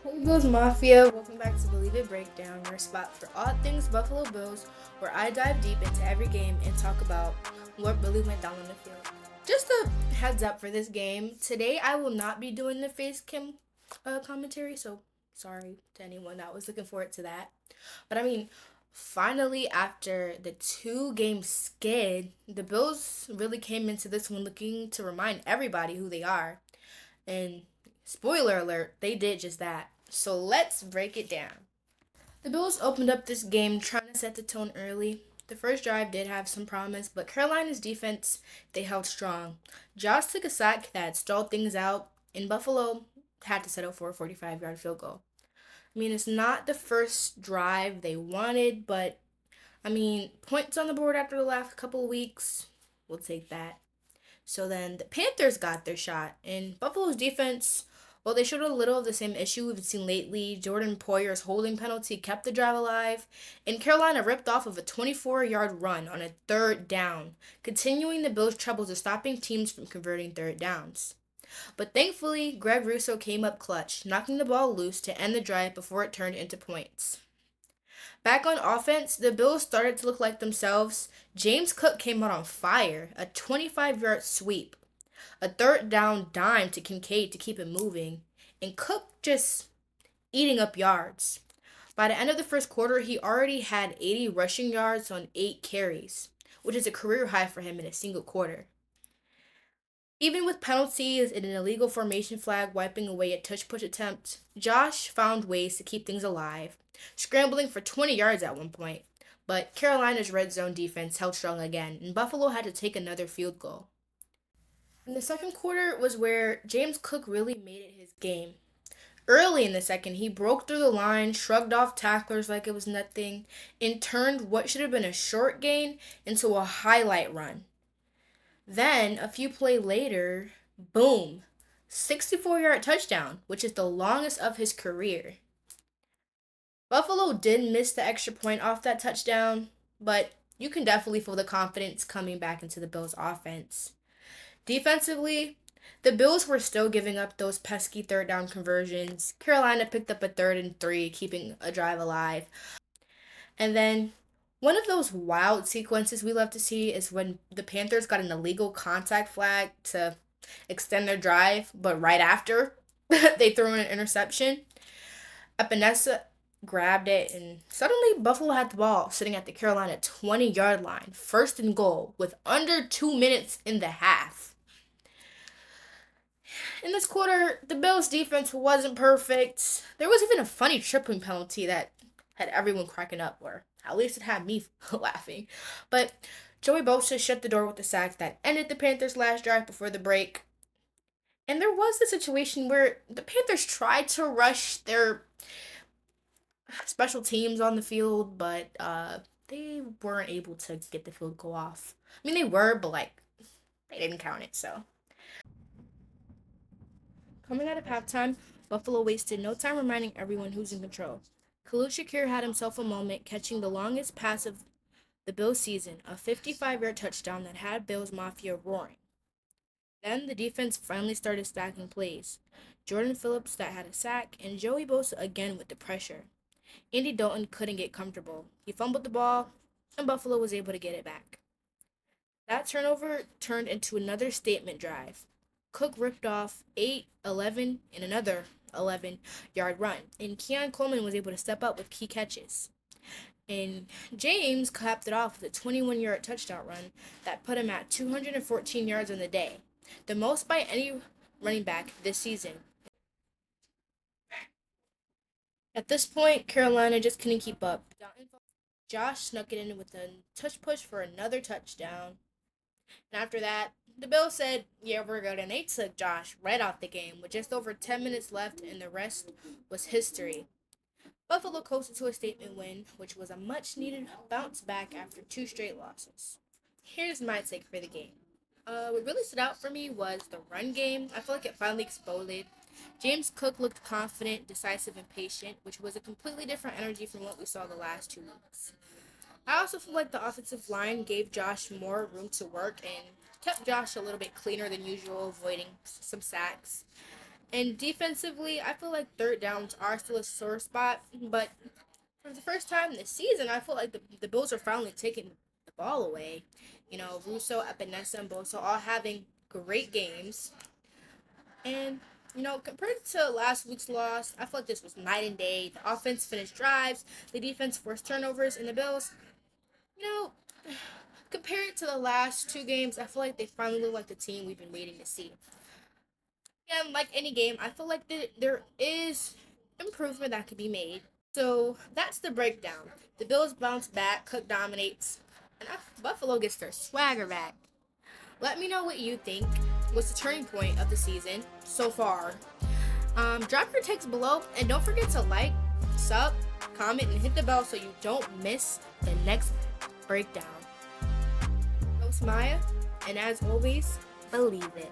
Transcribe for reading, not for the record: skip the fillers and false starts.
Hey Bills Mafia, welcome back to Believe It Breakdown, your spot for all things Buffalo Bills, where I dive deep into every game and talk about what really went down on the field. Just a heads up for this game, today I will not be doing the face cam commentary, so sorry to anyone that was looking forward to that. But I mean, finally, after the 2 game skid, the Bills really came into this one looking to remind everybody who they are. And spoiler alert, they did just that. So let's break it down. The Bills opened up this game trying to set the tone early. The first drive did have some promise, but Carolina's defense, they held strong. Josh took a sack that stalled things out, and Buffalo had to settle for a 45-yard field goal. I mean, it's not the first drive they wanted, but I mean, points on the board after the last couple of weeks, we'll take that. So then the Panthers got their shot, and Buffalo's defense, well, they showed a little of the same issue we've seen lately. Jordan Poyer's holding penalty kept the drive alive, and Carolina ripped off of a 24-yard run on a third down, continuing the Bills' troubles of stopping teams from converting third downs. But thankfully, Greg Russo came up clutch, knocking the ball loose to end the drive before it turned into points. Back on offense, the Bills started to look like themselves. James Cook came out on fire, a 25-yard sweep, a third down dime to Kincaid to keep it moving, and Cook just eating up yards. By the end of the first quarter, he already had 80 rushing yards on 8 carries, which is a career high for him in a single quarter. Even with penalties and an illegal formation flag wiping away a touch push attempt, Josh found ways to keep things alive, scrambling for 20 yards at one point. But Carolina's red zone defense held strong again, and Buffalo had to take another field goal. And the second quarter was where James Cook really made it his game. Early in the second, he broke through the line, shrugged off tacklers like it was nothing, and turned what should have been a short gain into a highlight run. Then, a few plays later, boom, 64-yard touchdown, which is the longest of his career. Buffalo did miss the extra point off that touchdown, but you can definitely feel the confidence coming back into the Bills' offense. Defensively, the Bills were still giving up those pesky third down conversions. Carolina picked up a 3rd and 3, keeping a drive alive. And then one of those wild sequences we love to see is when the Panthers got an illegal contact flag to extend their drive, but right after they threw in an interception. Epinesa grabbed it, and suddenly Buffalo had the ball sitting at the Carolina 20-yard line, 1st and goal, with under 2 minutes in the half. In this quarter, the Bills' defense wasn't perfect. There was even a funny tripping penalty that had everyone cracking up, or at least it had me laughing. But Joey Bosa shut the door with the sack that ended the Panthers' last drive before the break. And there was a situation where the Panthers tried to rush their special teams on the field, but they weren't able to get the field goal off. I mean, they were, but they didn't count it, so. Coming out of halftime, Buffalo wasted no time reminding everyone who's in control. Khalil Shakir had himself a moment catching the longest pass of the Bills season, a 55-yard touchdown that had Bills Mafia roaring. Then the defense finally started stacking plays. Jordan Phillips that had a sack, and Joey Bosa again with the pressure. Andy Dalton couldn't get comfortable. He fumbled the ball, and Buffalo was able to get it back. That turnover turned into another statement drive. Cook ripped off 8, 11, and another 11-yard run, and Keon Coleman was able to step up with key catches. And James capped it off with a 21-yard touchdown run that put him at 214 yards on the day, the most by any running back this season. At this point, Carolina just couldn't keep up. Josh snuck it in with a touch push for another touchdown. And after that, the Bills said, yeah, we're good. And they took Josh right off the game with just over 10 minutes left, and the rest was history. Buffalo coasted to a statement win, which was a much-needed bounce back after 2 straight losses. Here's my take for the game. What really stood out for me was the run game. I feel like it finally exploded. James Cook looked confident, decisive, and patient, which was a completely different energy from what we saw the last 2 weeks. I also feel like the offensive line gave Josh more room to work and kept Josh a little bit cleaner than usual, avoiding some sacks. And defensively, I feel like third downs are still a sore spot, but for the first time this season, I feel like the Bills are finally taking the ball away. Russo, Epinesa, and Bosa all having great games. And, compared to last week's loss, I feel like this was night and day. The offense finished drives, the defense forced turnovers, and the Bills, you know, compared to the last two games, I feel like they finally look like the team we've been waiting to see. And like any game, I feel like there is improvement that could be made. So that's the breakdown. The Bills bounce back, Cook dominates, and Buffalo gets their swagger back. Let me know what you think was the turning point of the season so far. Drop your takes below, and don't forget to like, sub, comment, and hit the bell so you don't miss the next breakdown. Host Maya, and as always, believe it.